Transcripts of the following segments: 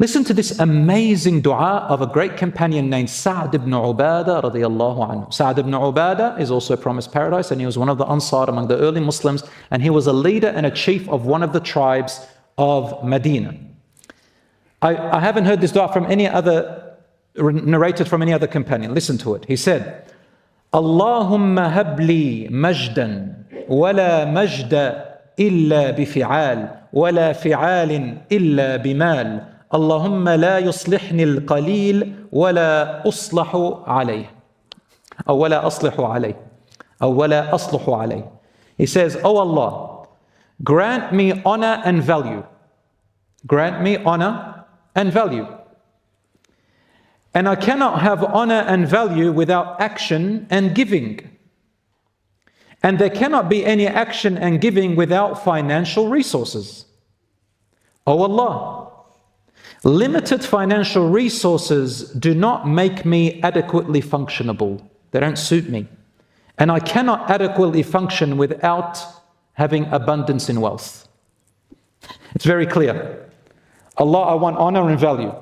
Listen to this amazing dua of a great companion named Sa'd ibn Ubadah radiyallahu anhu. Sa'd ibn Ubadah is also promised paradise, and he was one of the Ansar among the early Muslims, and he was a leader and a chief of one of the tribes of Medina. I haven't heard this dua from any other, narrated from any other companion. Listen to it. He said, Allahumma habli majdan, wala majda illa bifi'al, wala fi'al illa bimal. Allahumma la yuslihni al-qalil, wala uslahu alayh. Or wala aslihu alayh. Or wala aslihu alayh. He says, Oh Allah, grant me honor and value. Grant me honor and value. And I cannot have honor and value without action and giving. And there cannot be any action and giving without financial resources. Oh Allah, limited financial resources do not make me adequately functionable. They don't suit me. And I cannot adequately function without having abundance in wealth. It's very clear. Allah, I want honor and value.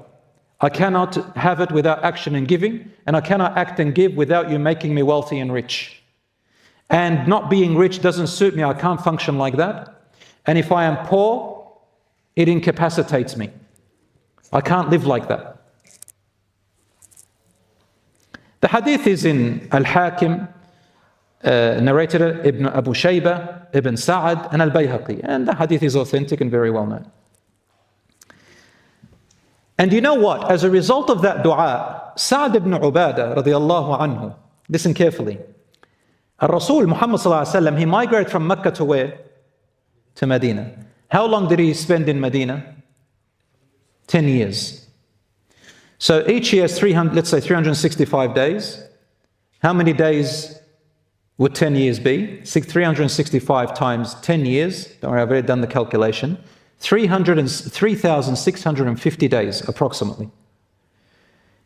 I cannot have it without action and giving, and I cannot act and give without you making me wealthy and rich. And not being rich doesn't suit me. I can't function like that. And if I am poor, it incapacitates me. I can't live like that. The hadith is in Al-Hakim, narrated Ibn Abu Shaybah, Ibn Sa'ad, and Al-Bayhaqi. And the hadith is authentic and very well known. And you know what? As a result of that dua, Sa'd ibn Ubadah radiyallahu anhu, listen carefully. Al-Rasul Muhammad sallallahu alaihi wasallam, he migrated from Mecca to where? To Medina. How long did he spend in Medina? 10 years. So each year is 300, let's say 365 days. How many days would 10 years be? 365 times 10 years. Don't worry, I've already done the calculation. 3,650 days approximately.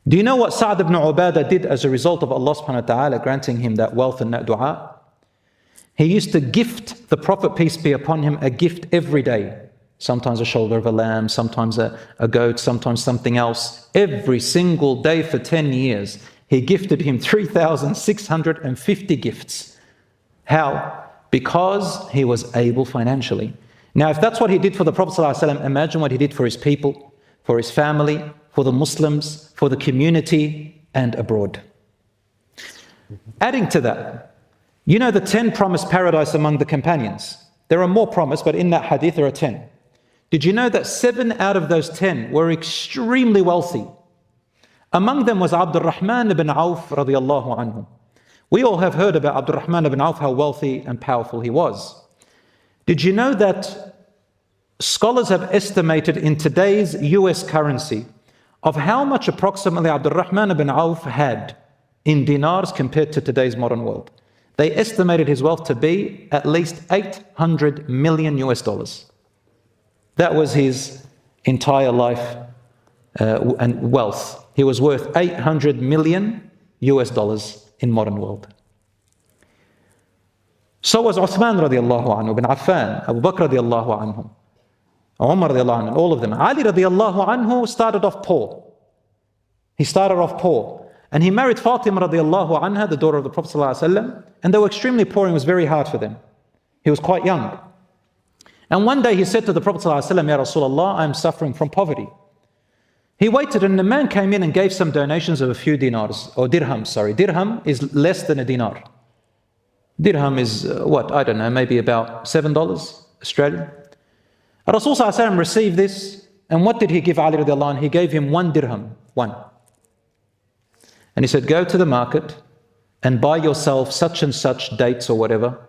Do you know what Sa'd ibn Ubadah did as a result of Allah subhanahu wa ta'ala granting him that wealth and that dua? He used to gift the Prophet, peace be upon him, a gift every day. Sometimes a shoulder of a lamb, sometimes a goat, sometimes something else. Every single day for 10 years, he gifted him 3,650 gifts. How? Because he was able financially. Now, if that's what he did for the Prophet ﷺ, imagine what he did for his people, for his family, for the Muslims, for the community, and abroad. Adding to that, you know the 10 promised paradise among the companions. There are more promised, but in that hadith there are 10. Did you know that 7 out of those 10 were extremely wealthy? Among them was Abdul Rahman ibn Auf radiyallahu anhu. We all have heard about Abdul Rahman ibn Auf, how wealthy and powerful he was. Did you know that scholars have estimated in today's US currency of how much approximately Abdul Rahman ibn Auf had in dinars compared to today's modern world? They estimated his wealth to be at least 800 million US dollars. That was his entire life and wealth. He was worth 800 million US dollars in modern world. So was Uthman radiallahu anhu, Ibn Affan, Abu Bakr radiallahu anhum, Umar radiallahu anhu, all of them. Ali radiallahu anhu started off poor. He started off poor. And he married Fatima radiallahu anha, the daughter of the Prophet sallallahu alaihi wasallam, and they were extremely poor and it was very hard for them. He was quite young. And one day he said to the Prophet sallallahu alaihi wasallam, Ya Rasulullah, I am suffering from poverty. He waited and the man came in and gave some donations of a few dinars, or dirhams, sorry. Dirham is less than a dinar. Dirham is what? I don't know, maybe about $7 Australian. Rasul sallallahu alaihi wasallam received this, and what did he give Ali radiallahu anhu? He gave him 1 dirham, 1. And he said, go to the market and buy yourself such and such dates or whatever,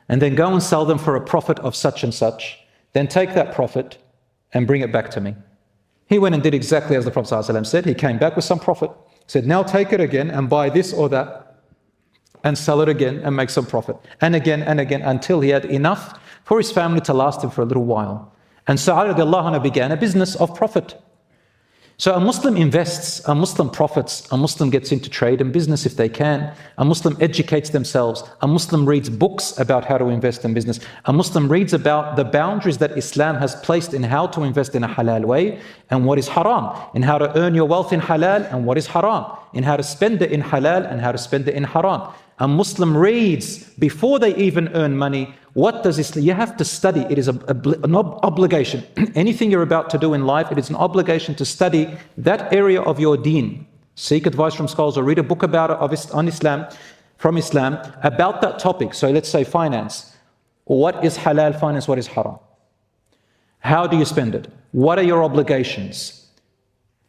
and then go and sell them for a profit of such and such. Then take that profit and bring it back to me. He went and did exactly as the Prophet ﷺ said. He came back with some profit. He said, now take it again and buy this or that and sell it again and make some profit. And again, until he had enough for his family to last him for a little while. And so Ali radiallahu anhu began a business of profit. So a Muslim invests, a Muslim profits, a Muslim gets into trade and business if they can, a Muslim educates themselves, a Muslim reads books about how to invest in business, a Muslim reads about the boundaries that Islam has placed in how to invest in a halal way and what is haram, in how to earn your wealth in halal and what is haram, in how to spend it in halal and how to spend it in haram. A Muslim reads before they even earn money. What does Islam? You have to study. It is an obligation. Anything you're about to do in life, it is an obligation to study that area of your deen. Seek advice from scholars or read a book about it on Islam, from Islam, about that topic. So let's say finance. What is halal finance? What is haram? How do you spend it? What are your obligations?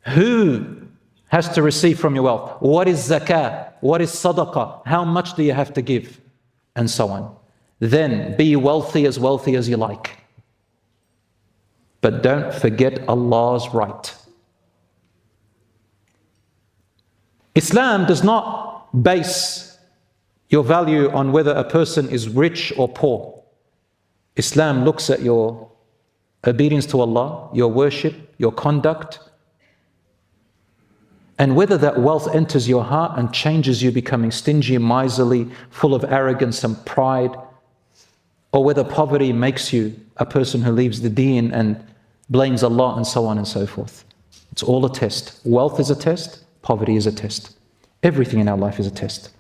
Who has to receive from your wealth? What is zakah? What is sadaqah? How much do you have to give? And so on. Then be wealthy as you like. But don't forget Allah's right. Islam does not base your value on whether a person is rich or poor. Islam looks at your obedience to Allah, your worship, your conduct, and whether that wealth enters your heart and changes you becoming stingy, miserly, full of arrogance and pride, or whether poverty makes you a person who leaves the deen and blames Allah and so on and so forth. It's all a test. Wealth is a test, poverty is a test. Everything in our life is a test.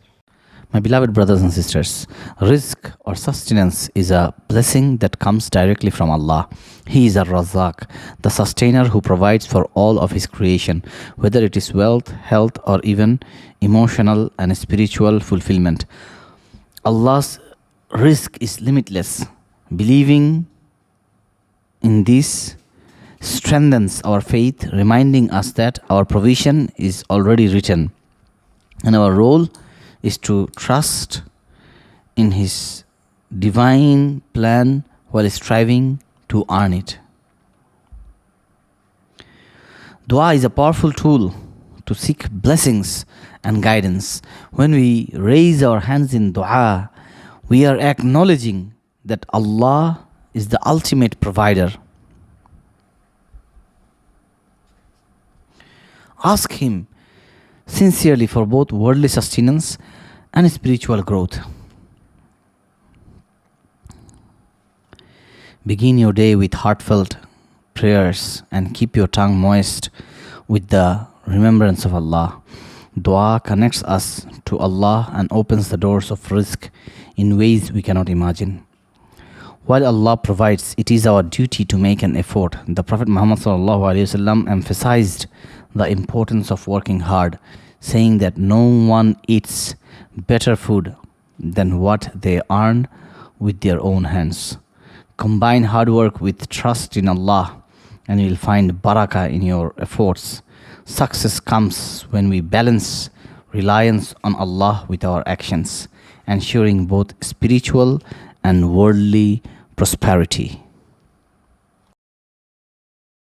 My beloved brothers and sisters, rizq or sustenance is a blessing that comes directly from Allah. He is Ar-Razzaq, the sustainer who provides for all of His creation, whether it is wealth, health, or even emotional and spiritual fulfillment. Allah's rizq is limitless. Believing in this strengthens our faith, reminding us that our provision is already written, and our role is to trust in His divine plan while striving to earn it. Dua is a powerful tool to seek blessings and guidance. When we raise our hands in dua, we are acknowledging that Allah is the ultimate provider. Ask Him sincerely for both worldly sustenance and spiritual growth. Begin your day with heartfelt prayers and keep your tongue moist with the remembrance of Allah. Dua connects us to Allah and opens the doors of rizq in ways we cannot imagine. While Allah provides, it is our duty to make an effort. The Prophet Muhammad ﷺ emphasized the importance of working hard, saying that no one eats better food than what they earn with their own hands. Combine hard work with trust in Allah, and you will find barakah in your efforts. Success comes when we balance reliance on Allah with our actions, ensuring both spiritual and worldly prosperity.